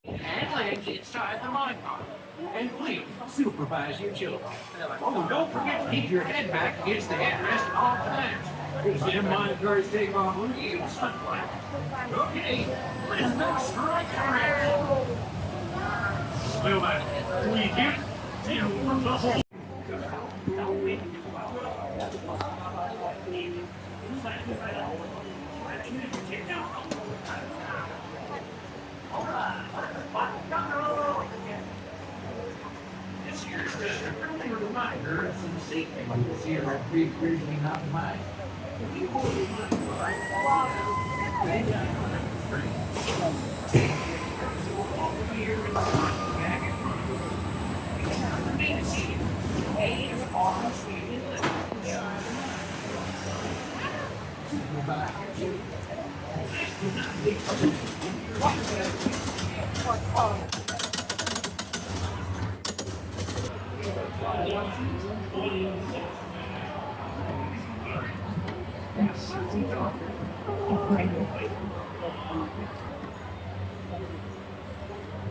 And legs inside the minecar. And please supervise your children. Oh, don't forget to keep your head back against the headrest at all times. Because them minecars take off real sunlight. Okay, let's make strike direction. Well, we get from the hole. This year's just a friendly reminder of some safety. This year, our big Grizzly not mine.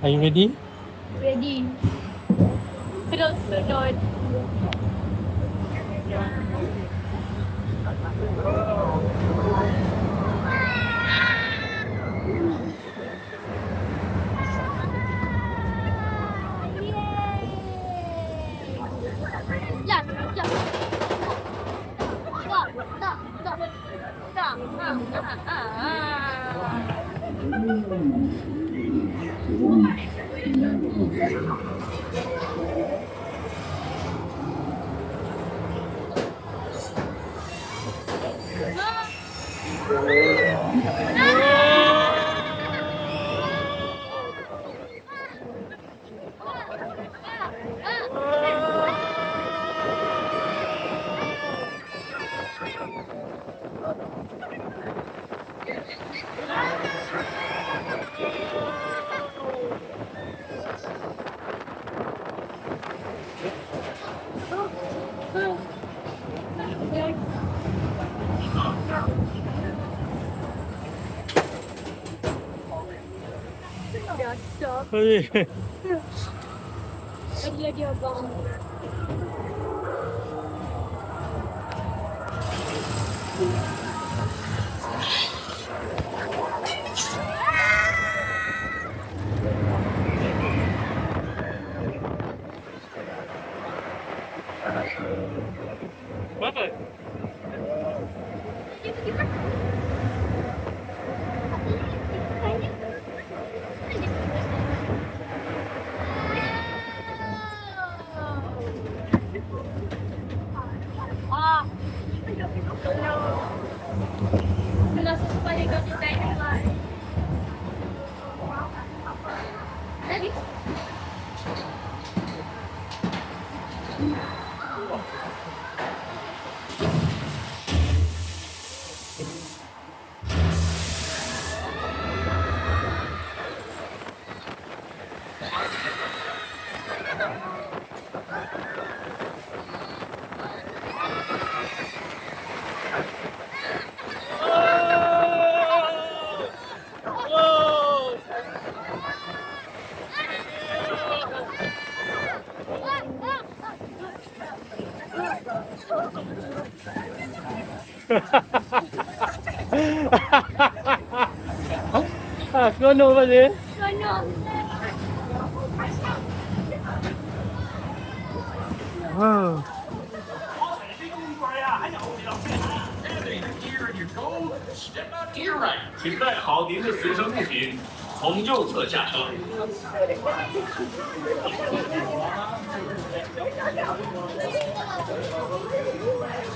Are you ready? Ready. Terus sedot. Jap, jap. Tak. Biasa. Lagi abang. Apa? Kalau supaya kau tidak ingat. Lagi. Seronok apa dia? Seronok. Wow. Step out to your right，请带好您的随身物品，从右侧下车。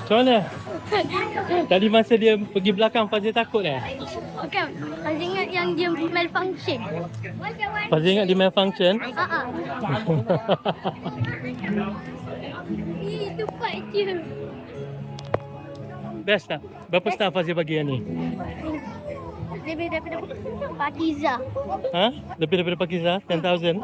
Macam mana? Tadi masa dia pergi belakang Fazil takut Bukan. Masih ingat yang dia malfunction. Fazil ingat dia malfunction? Itu part je. Best tak? Berapa star Fazil bagi yang ni? Lebih daripada Pakiza. Ha? Lebih daripada Pakiza? 10,000?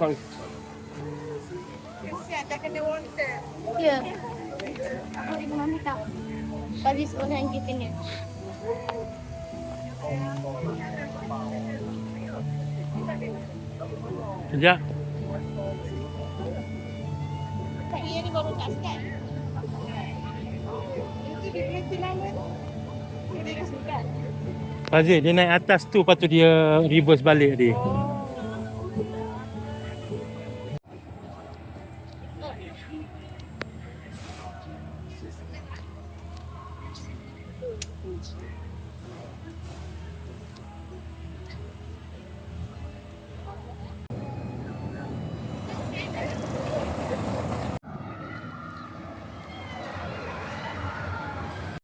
fang. Ya. Aku dengan mami tahu. Tadi seorang yang kita ni. Sekejap. Saya ni baru tak start. Itu di Disneyland. Dia dah start. Fazil, dia naik atas tu, lepas tu dia reverse balik dia.